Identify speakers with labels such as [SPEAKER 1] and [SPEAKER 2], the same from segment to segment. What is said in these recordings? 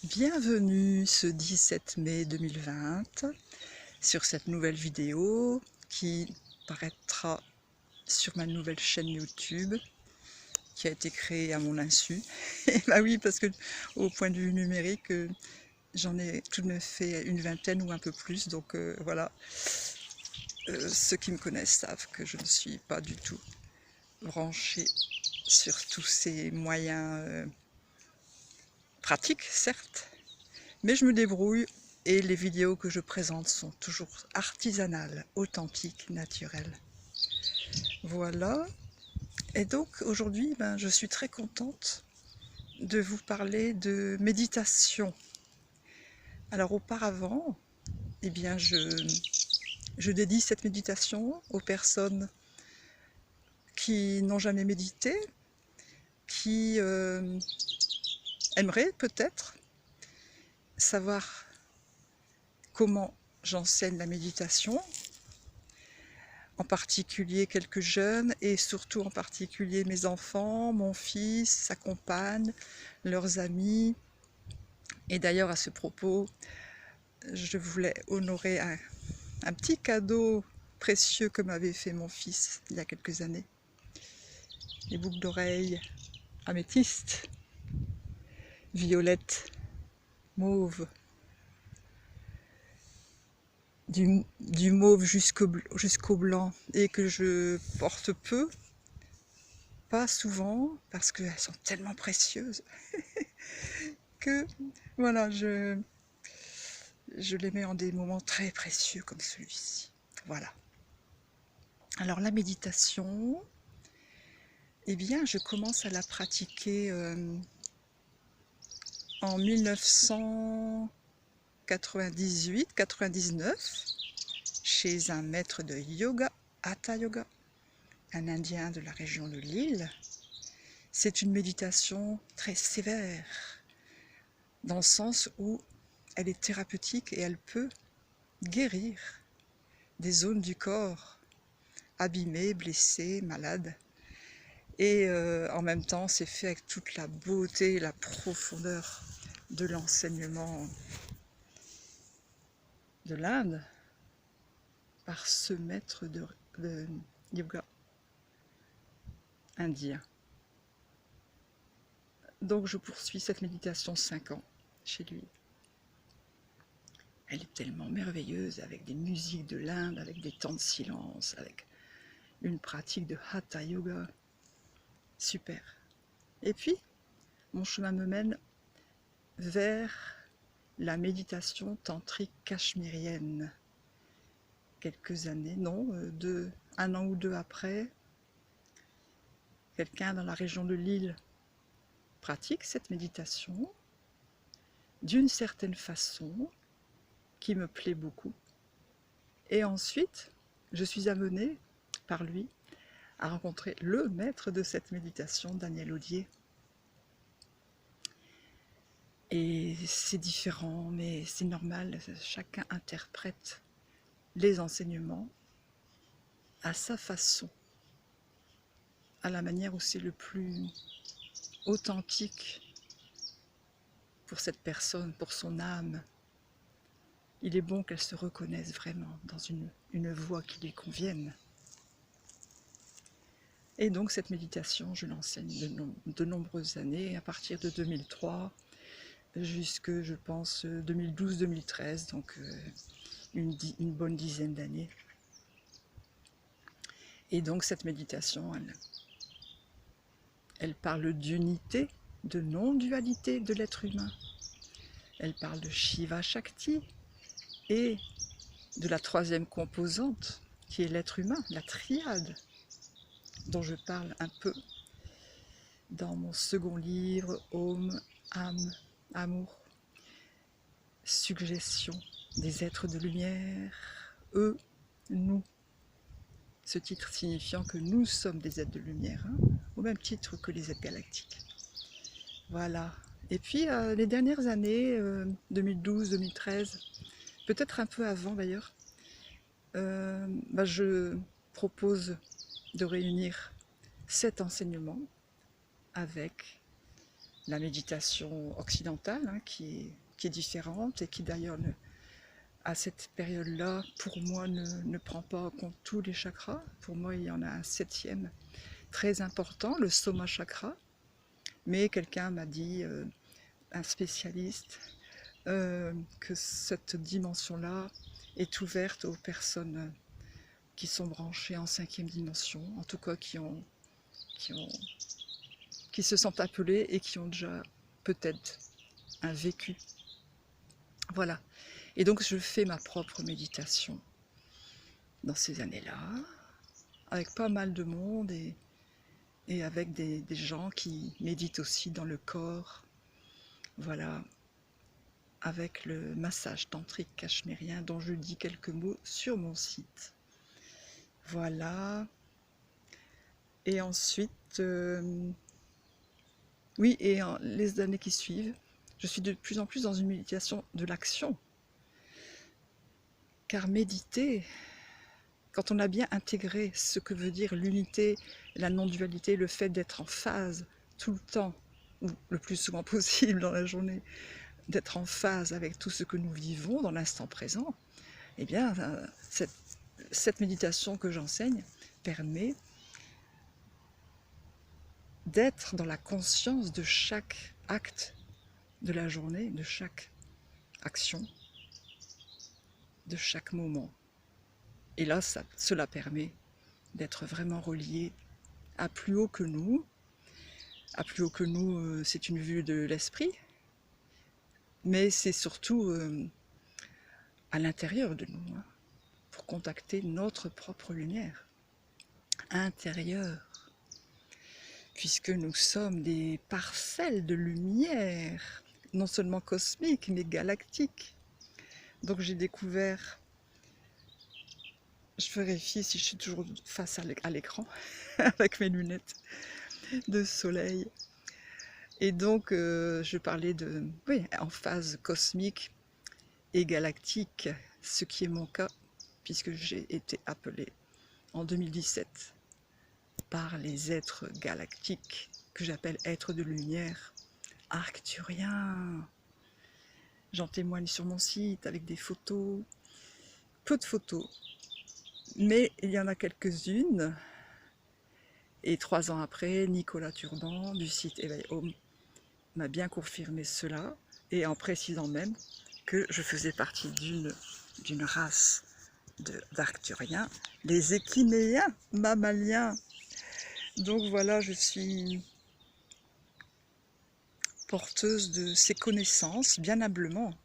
[SPEAKER 1] Bienvenue ce 17 mai 2020 sur cette nouvelle vidéo qui paraîtra sur ma nouvelle chaîne YouTube qui a été créée à mon insu. Et bah oui, parce que au point de vue numérique, j'en ai tout de même fait une vingtaine ou un peu plus, donc voilà. Ceux qui me connaissent savent que je ne suis pas du tout branchée sur tous ces moyens pratiques, certes, mais je me débrouille et les vidéos que je présente sont toujours artisanales, authentiques, naturelles. Voilà. Et donc aujourd'hui, je suis très contente de vous parler de méditation. Alors auparavant, eh bien je dédie cette méditation aux personnes qui n'ont jamais médité, qui aimeraient peut-être savoir comment j'enseigne la méditation, en particulier quelques jeunes et surtout en particulier mes enfants, mon fils, sa compagne, leurs amis. Et d'ailleurs à ce propos, je voulais honorer un petit cadeau précieux que m'avait fait mon fils il y a quelques années. Des boucles d'oreilles améthystes, violettes, mauves, du mauve jusqu'au blanc, et que je porte peu, pas souvent, parce qu'elles sont tellement précieuses que voilà, je les mets en des moments très précieux comme celui-ci. Voilà. Alors la méditation, eh bien je commence à la pratiquer en 1998-99 chez un maître de yoga, Hatha Yoga, un Indien de la région de l'île. C'est une méditation très sévère, dans le sens où elle est thérapeutique et elle peut guérir des zones du corps abîmées, blessées, malades. Et en même temps, c'est fait avec toute la beauté et la profondeur de l'enseignement de l'Inde par ce maître de yoga indien. Donc je poursuis cette méditation 5 ans chez lui. Elle est tellement merveilleuse, avec des musiques de l'Inde, avec des temps de silence, avec une pratique de Hatha Yoga. Super. Et puis, mon chemin me mène vers la méditation tantrique cachemirienne. Quelques années, non, un an ou deux après, quelqu'un dans la région de l'île pratique cette méditation d'une certaine façon qui me plaît beaucoup. Et ensuite, je suis amenée par lui à rencontrer le maître de cette méditation, Daniel Audier. Et c'est différent, mais c'est normal, chacun interprète les enseignements à sa façon, à la manière où c'est le plus authentique pour cette personne, pour son âme. Il est bon qu'elle se reconnaisse vraiment dans une voie qui lui convienne. Et donc cette méditation, je l'enseigne de nombreuses années, à partir de 2003 jusque, je pense, 2012-2013, donc une bonne dizaine d'années. Et donc cette méditation, elle parle d'unité, de non-dualité de l'être humain. Elle parle de Shiva Shakti et de la troisième composante, qui est l'être humain, la triade, dont je parle un peu dans mon second livre, Om, âme, amour, suggestion des êtres de lumière, eux, nous. Ce titre signifiant que nous sommes des êtres de lumière, au même titre que les êtres galactiques. Voilà. Et puis les dernières années, 2012-2013, peut-être un peu avant d'ailleurs, je propose de réunir cet enseignement avec la méditation occidentale, hein, qui est différente et qui d'ailleurs, à cette période-là, pour moi, ne prend pas en compte tous les chakras. Pour moi, il y en a un 7e très important, le Soma Chakra. Mais quelqu'un m'a dit, un spécialiste, que cette dimension-là est ouverte aux personnes qui sont branchées en 5e dimension, en tout cas qui se sentent appelées et qui ont déjà peut-être un vécu. Voilà. Et donc je fais ma propre méditation dans ces années-là, avec pas mal de monde et avec des gens qui méditent aussi dans le corps. Voilà. Avec le massage tantrique cachemérien dont je dis quelques mots sur mon site. Voilà. Et ensuite, oui, et les années qui suivent, je suis de plus en plus dans une méditation de l'action. Car méditer, quand on a bien intégré ce que veut dire l'unité, la non-dualité, le fait d'être en phase tout le temps, ou le plus souvent possible dans la journée, d'être en phase avec tout ce que nous vivons dans l'instant présent, eh bien, cette méditation que j'enseigne permet d'être dans la conscience de chaque acte de la journée, de chaque action, de chaque moment. Et là, cela permet d'être vraiment relié à plus haut que nous. À plus haut que nous, c'est une vue de l'esprit, mais c'est surtout à l'intérieur de nous, hein, pour contacter notre propre lumière intérieure, puisque nous sommes des parcelles de lumière, non seulement cosmiques, mais galactiques. Donc j'ai découvert, je vérifie si je suis toujours face à l'écran, avec mes lunettes de soleil. Et donc je parlais de, oui, en phase cosmique et galactique, ce qui est mon cas, puisque j'ai été appelée en 2017 par les êtres galactiques, que j'appelle êtres de lumière, arcturiens. J'en témoigne sur mon site avec des photos, peu de photos, mais il y en a quelques-unes. Et 3 ans après, Nicolas Turban du site Éveil Home m'a bien confirmé cela, et en précisant même que je faisais partie d'une race d'arcturiens, les échinéens mammaliens. Donc voilà, je suis porteuse de ces connaissances, bien humblement.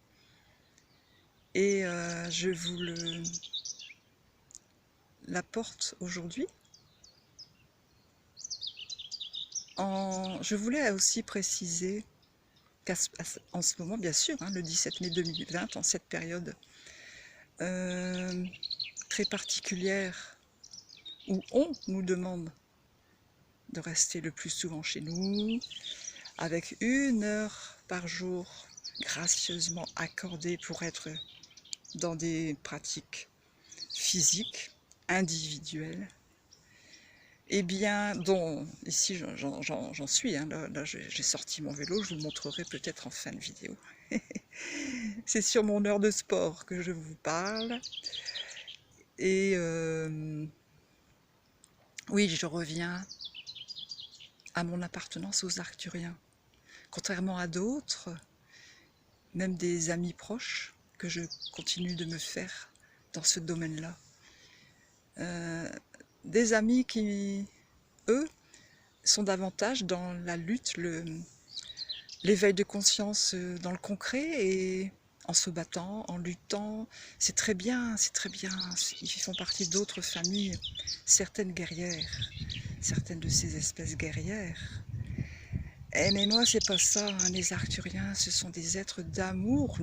[SPEAKER 1] Et je vous l'apporte aujourd'hui. Je voulais aussi préciser qu'en ce moment, bien sûr, hein, le 17 mai 2020, en cette période très particulière où on nous demande de rester le plus souvent chez nous, avec 1 heure par jour gracieusement accordée pour être dans des pratiques physiques, individuelles, et bien, dont ici j'en suis, hein, là j'ai sorti mon vélo, je vous montrerai peut-être en fin de vidéo. C'est sur mon heure de sport que je vous parle. Et oui, je reviens à mon appartenance aux Arcturiens. Contrairement à d'autres, même des amis proches, que je continue de me faire dans ce domaine-là. Des amis qui, eux, sont davantage dans la lutte, l'éveil de conscience dans le concret et en se battant, en luttant. C'est très bien, c'est très bien. Ils font partie d'autres familles, certaines guerrières, certaines de ces espèces guerrières. Mais moi, c'est pas ça, hein. Les Arcturiens, ce sont des êtres d'amour,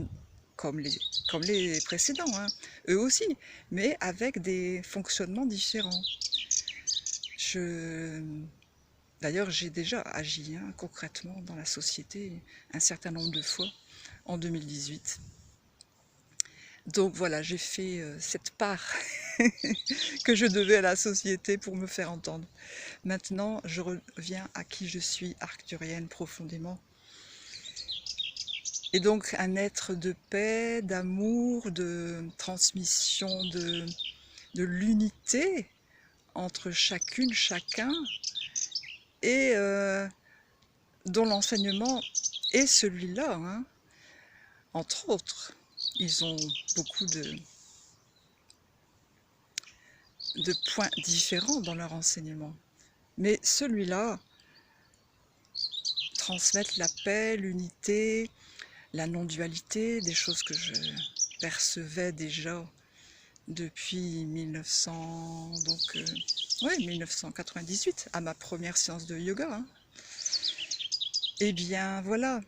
[SPEAKER 1] comme les précédents, hein. Eux aussi, mais avec des fonctionnements différents. D'ailleurs, j'ai déjà agi, hein, concrètement dans la société un certain nombre de fois en 2018. Donc voilà, j'ai fait cette part que je devais à la société pour me faire entendre. Maintenant, je reviens à qui je suis, arcturienne profondément, Et donc un être de paix, d'amour, de transmission de l'unité entre chacune, chacun, et dont l'enseignement est celui-là, hein. Entre autres. Ils ont beaucoup de points différents dans leur enseignement. Mais celui-là, transmettre la paix, l'unité, la non-dualité, des choses que je percevais déjà depuis 1998, à ma première séance de yoga, hein. Eh bien voilà,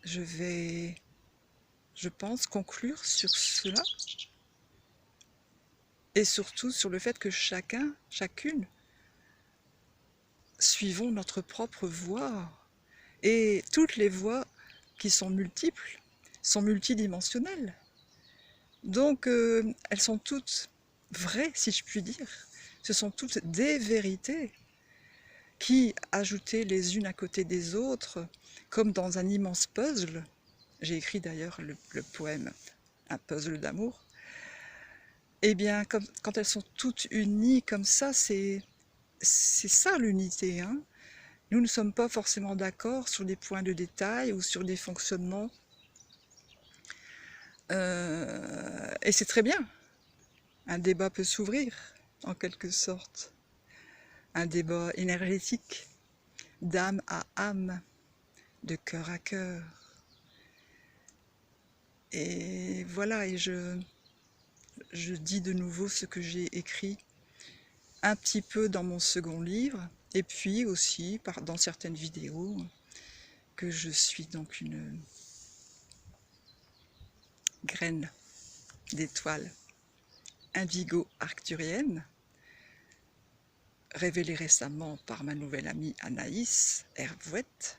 [SPEAKER 1] je vais, je pense, conclure sur cela, et surtout sur le fait que chacun, chacune, suivons notre propre voie. Et toutes les voies qui sont multiples sont multidimensionnelles. Donc elles sont toutes vraies, si je puis dire. Ce sont toutes des vérités qui, ajoutées les unes à côté des autres, comme dans un immense puzzle, j'ai écrit d'ailleurs le poème « Un puzzle d'amour », eh bien, quand elles sont toutes unies comme ça, c'est ça l'unité, hein. Nous ne sommes pas forcément d'accord sur des points de détail ou sur des fonctionnements. Et c'est très bien. Un débat peut s'ouvrir, en quelque sorte. Un débat énergétique, d'âme à âme, de cœur à cœur. Et voilà, et je dis de nouveau ce que j'ai écrit un petit peu dans mon second livre, et puis aussi dans certaines vidéos, que je suis donc une graine d'étoile indigo arcturienne, révélée récemment par ma nouvelle amie Anaïs Hervouette,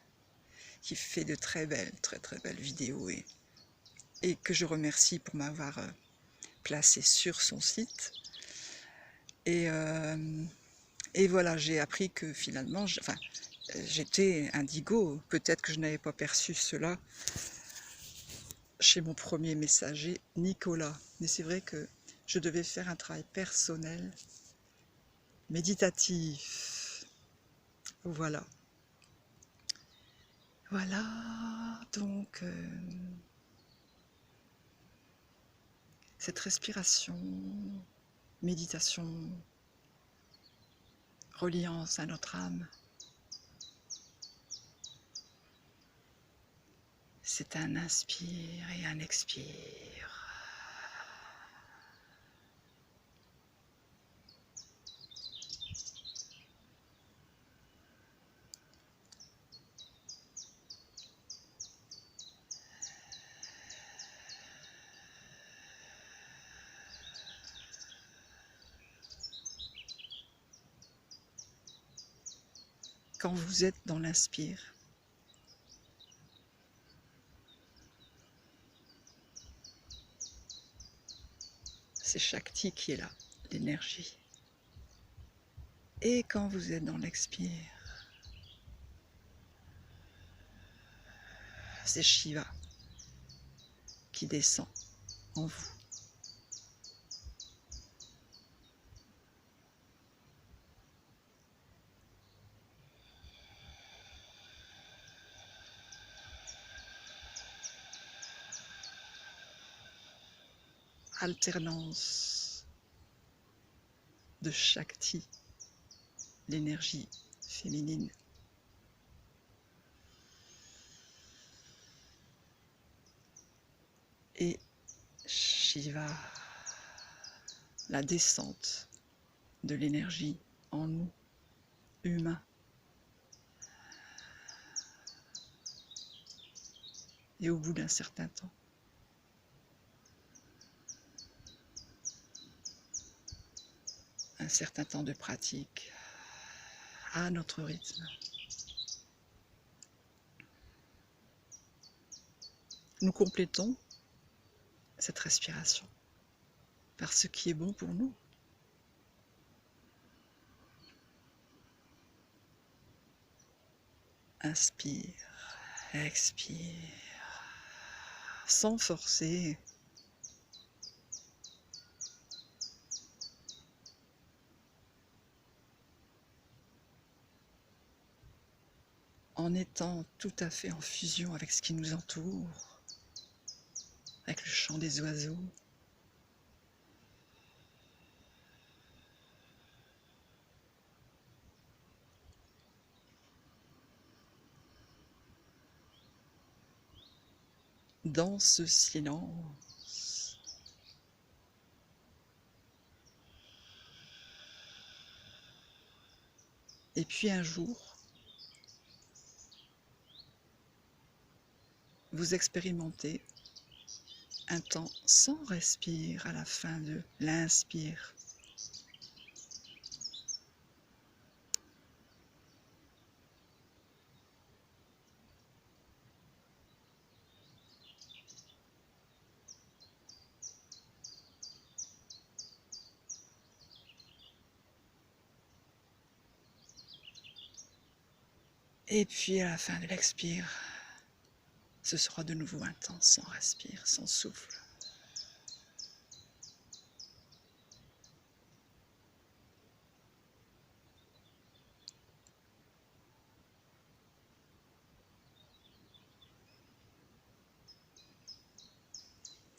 [SPEAKER 1] qui fait de très belles vidéos, et que je remercie pour m'avoir placée sur son site. Et voilà, j'ai appris que finalement, j'étais indigo. Peut-être que je n'avais pas perçu cela chez mon premier messager, Nicolas. Mais c'est vrai que je devais faire un travail personnel, méditatif. Voilà. Voilà, donc cette respiration, méditation, reliance à notre âme, c'est un inspire et un expire. Quand vous êtes dans l'inspire, c'est Shakti qui est là, l'énergie. Et quand vous êtes dans l'expire, c'est Shiva qui descend en vous. Alternance de Shakti, l'énergie féminine, et Shiva, la descente de l'énergie en nous, humains. Et au bout d'un certain temps, un certain temps de pratique, à notre rythme, nous complétons cette respiration par ce qui est bon pour nous. Inspire, expire, sans forcer. En étant tout à fait en fusion avec ce qui nous entoure, avec le chant des oiseaux. Dans ce silence, et puis un jour, vous expérimentez un temps sans respire à la fin de l'inspire. Et puis à la fin de l'expire, ce sera de nouveau un temps sans respire, sans souffle.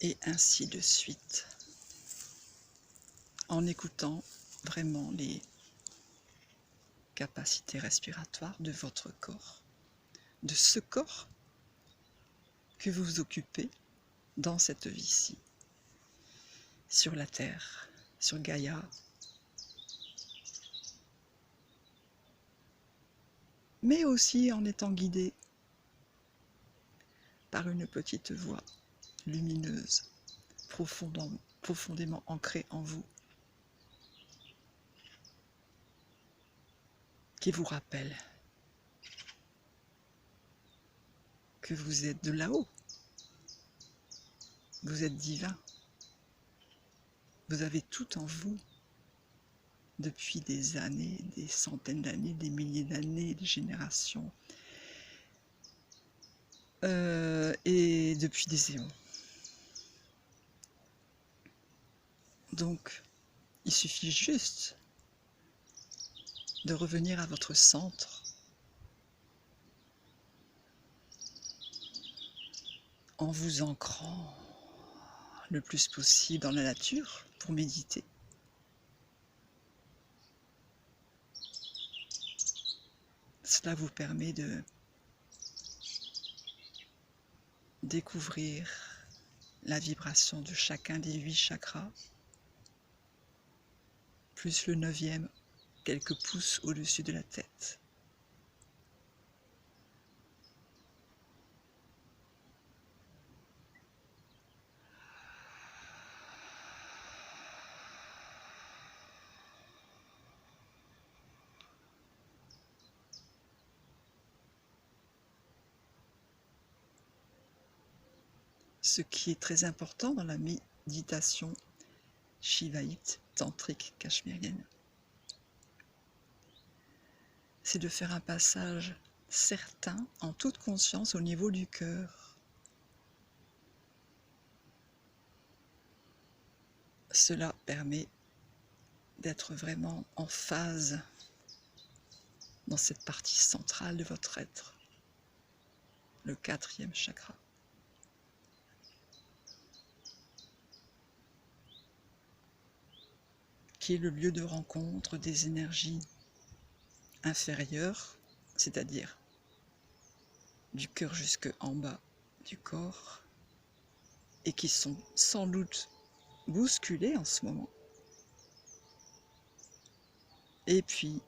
[SPEAKER 1] Et ainsi de suite, en écoutant vraiment les capacités respiratoires de votre corps, de ce corps que vous occupez dans cette vie-ci, sur la Terre, sur Gaïa, mais aussi en étant guidé par une petite voix lumineuse, profondément ancrée en vous, qui vous rappelle que vous êtes de là-haut, vous êtes divin, vous avez tout en vous depuis des années, des centaines d'années, des milliers d'années, des générations, et depuis des éons. Donc, il suffit juste de revenir à votre centre en vous ancrant le plus possible dans la nature pour méditer. Cela vous permet de découvrir la vibration de chacun des 8 chakras, plus le 9e, quelques pouces au-dessus de la tête. Ce qui est très important dans la méditation shivaïte, tantrique, cachemirienne, c'est de faire un passage certain, en toute conscience, au niveau du cœur. Cela permet d'être vraiment en phase dans cette partie centrale de votre être, le 4e chakra. Qui est le lieu de rencontre des énergies inférieures, c'est-à-dire du cœur jusqu'en bas du corps, et qui sont sans doute bousculées en ce moment. Et puis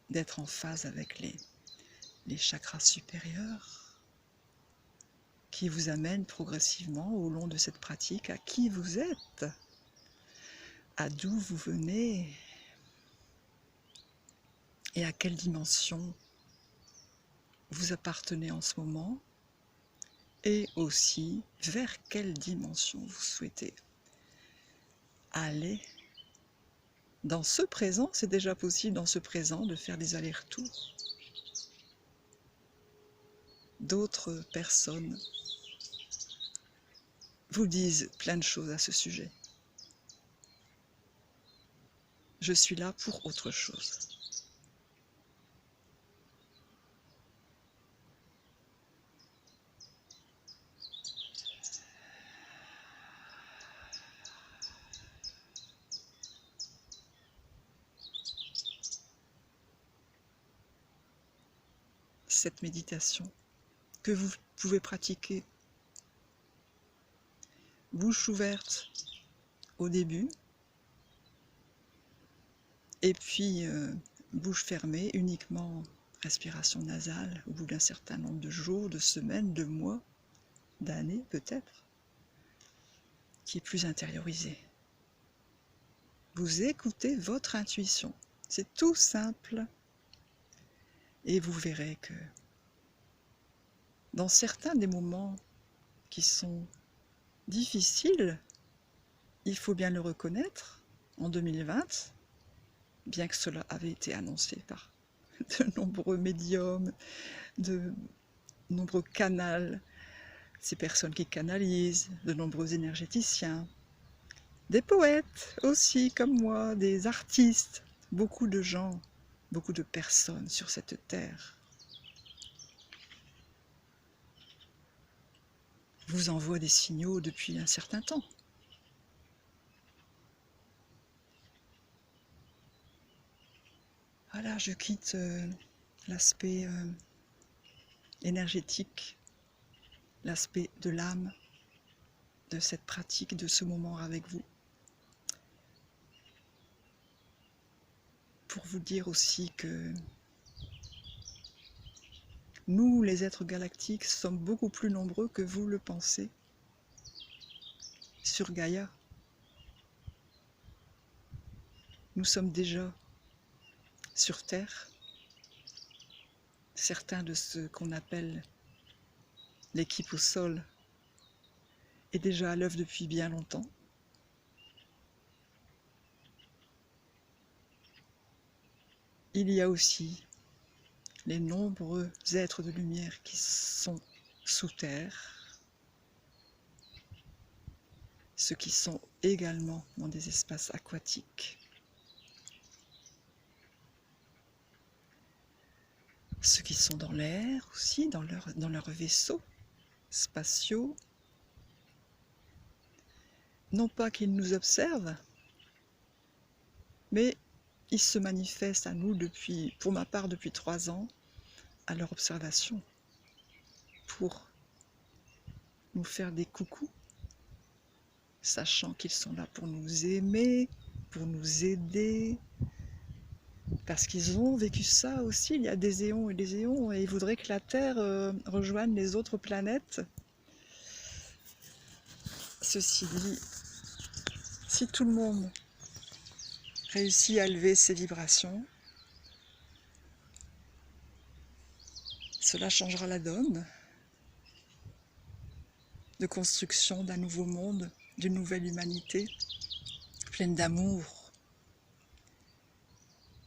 [SPEAKER 1] d'être en phase avec les chakras supérieurs qui vous amènent progressivement au long de cette pratique à qui vous êtes, à d'où vous venez et à quelle dimension vous appartenez en ce moment, et aussi vers quelle dimension vous souhaitez aller. Dans ce présent, c'est déjà possible dans ce présent de faire des allers-retours. d'autres personnes vous disent plein de choses à ce sujet. Je suis là pour autre chose. Cette méditation que vous pouvez pratiquer bouche ouverte au début et puis bouche fermée, uniquement respiration nasale au bout d'un certain nombre de jours, de semaines, de mois, d'années peut-être, qui est plus intériorisé. Vous écoutez votre intuition, c'est tout simple et vous verrez que dans certains des moments qui sont difficiles, il faut bien le reconnaître, en 2020, bien que cela avait été annoncé par de nombreux médiums, de nombreux canals, ces personnes qui canalisent, de nombreux énergéticiens, des poètes aussi comme moi, des artistes, beaucoup de gens, beaucoup de personnes sur cette terre vous envoient des signaux depuis un certain temps. Voilà, je quitte l'aspect énergétique, l'aspect de l'âme, de cette pratique, de ce moment avec vous. Pour vous dire aussi que nous, les êtres galactiques, sommes beaucoup plus nombreux que vous le pensez sur Gaïa. Nous sommes déjà sur Terre, certains de ce qu'on appelle l'équipe au sol est déjà à l'œuvre depuis bien longtemps. Il y a aussi les nombreux êtres de lumière qui sont sous terre, ceux qui sont également dans des espaces aquatiques, ceux qui sont dans l'air aussi, dans leurs vaisseaux spatiaux. Non pas qu'ils nous observent, mais ils se manifestent à nous depuis, pour ma part depuis 3 ans, à leur observation, pour nous faire des coucous, sachant qu'ils sont là pour nous aimer, pour nous aider, parce qu'ils ont vécu ça aussi il y a des éons et des éons, et ils voudraient que la Terre rejoigne les autres planètes. Ceci dit, si tout le monde réussit à élever ses vibrations, cela changera la donne de construction d'un nouveau monde, d'une nouvelle humanité, pleine d'amour,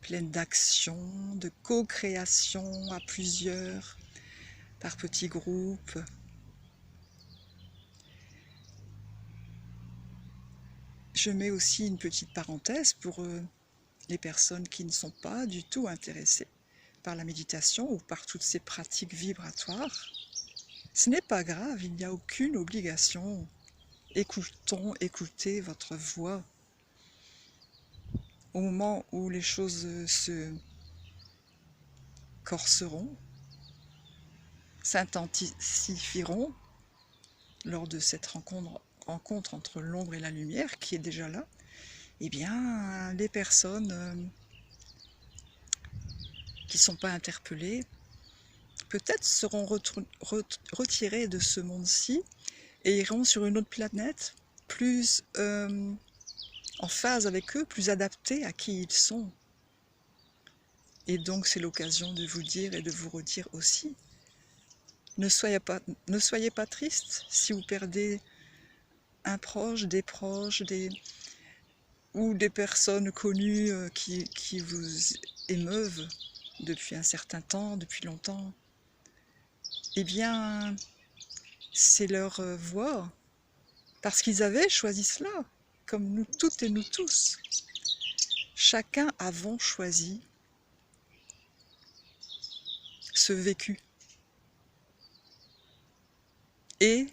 [SPEAKER 1] pleine d'action, de co-création à plusieurs, par petits groupes. Je mets aussi une petite parenthèse pour les personnes qui ne sont pas du tout intéressées par la méditation ou par toutes ces pratiques vibratoires. Ce n'est pas grave, il n'y a aucune obligation. Écoutez votre voix. Au moment où les choses se corseront, s'intensifieront lors de cette rencontre entre l'ombre et la lumière qui est déjà là, eh bien, les personnes qui ne sont pas interpellées peut-être seront retirées de ce monde-ci et iront sur une autre planète plus en phase avec eux, plus adaptée à qui ils sont. Et donc c'est l'occasion de vous dire et de vous redire aussi, ne soyez pas triste si vous perdez un proche, des proches, ou des personnes connues qui vous émeuvent depuis un certain temps, depuis longtemps. eh bien, c'est leur voie, parce qu'ils avaient choisi cela, comme nous toutes et nous tous. Chacun avons choisi ce vécu. Et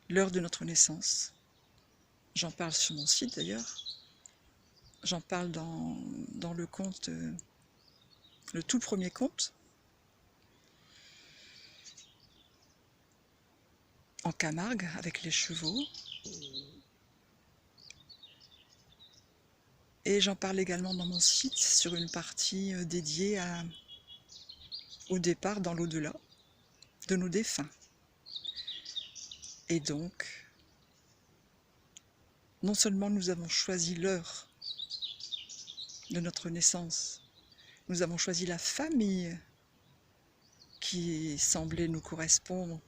[SPEAKER 1] l'heure de notre naissance, j'en parle sur mon site d'ailleurs, j'en parle dans le conte, le tout premier conte, en Camargue, avec les chevaux. Et j'en parle également dans mon site, sur une partie dédiée au départ dans l'au-delà de nos défunts. Et donc, non seulement nous avons choisi l'heure de notre naissance, nous avons choisi la famille qui semblait nous correspondre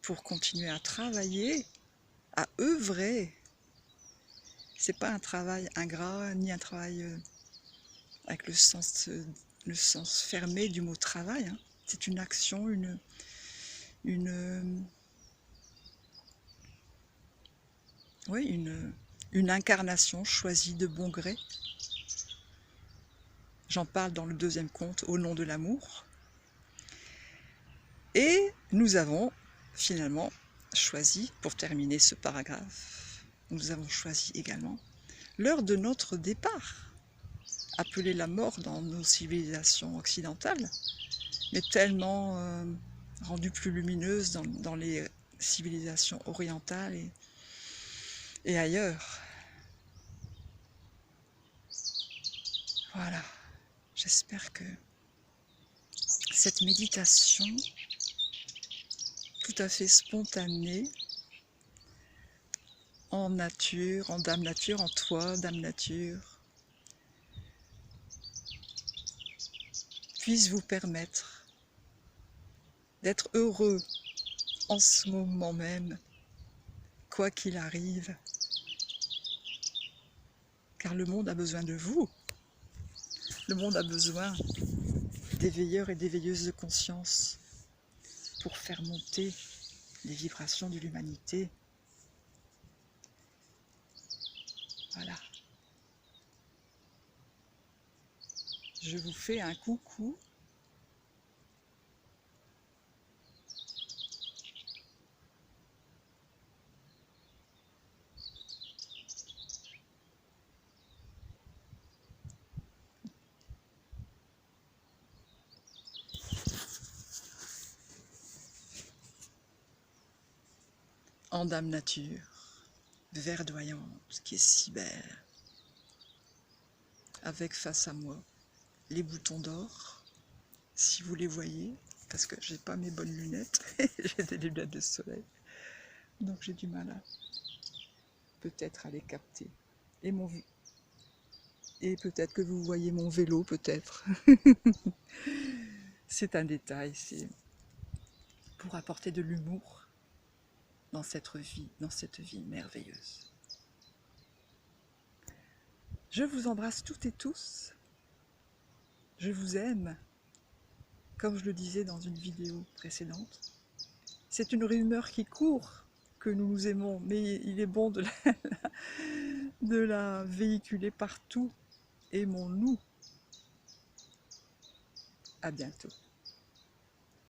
[SPEAKER 1] pour continuer à travailler, à œuvrer. C'est pas un travail ingrat, ni un travail avec le sens fermé du mot travail, hein. C'est une action, une incarnation choisie de bon gré. J'en parle dans le deuxième conte, Au nom de l'amour. Et nous avons finalement choisi, pour terminer ce paragraphe, nous avons choisi également l'heure de notre départ, appelée la mort dans nos civilisations occidentales, mais tellement rendue plus lumineuse dans les civilisations orientales et ailleurs. Voilà, j'espère que cette méditation tout à fait spontanée, en nature, en Dame Nature, en toi, Dame Nature, puisse vous permettre d'être heureux en ce moment même, quoi qu'il arrive, car le monde a besoin de vous. Le monde a besoin d'éveilleurs et d'éveilleuses de conscience pour faire monter les vibrations de l'humanité. Voilà. Je vous fais un coucou. En Dame Nature, verdoyante, qui est si belle, avec face à moi les boutons d'or, si vous les voyez, parce que j'ai pas mes bonnes lunettes, j'ai des lunettes de soleil, donc j'ai du mal à peut-être à les capter. Et peut-être que vous voyez mon vélo, peut-être. C'est un détail, c'est pour apporter de l'humour dans cette vie merveilleuse. Je vous embrasse toutes et tous. Je vous aime, comme je le disais dans une vidéo précédente. C'est une rumeur qui court que nous nous aimons, mais il est bon de la véhiculer partout. Aimons-nous. À bientôt.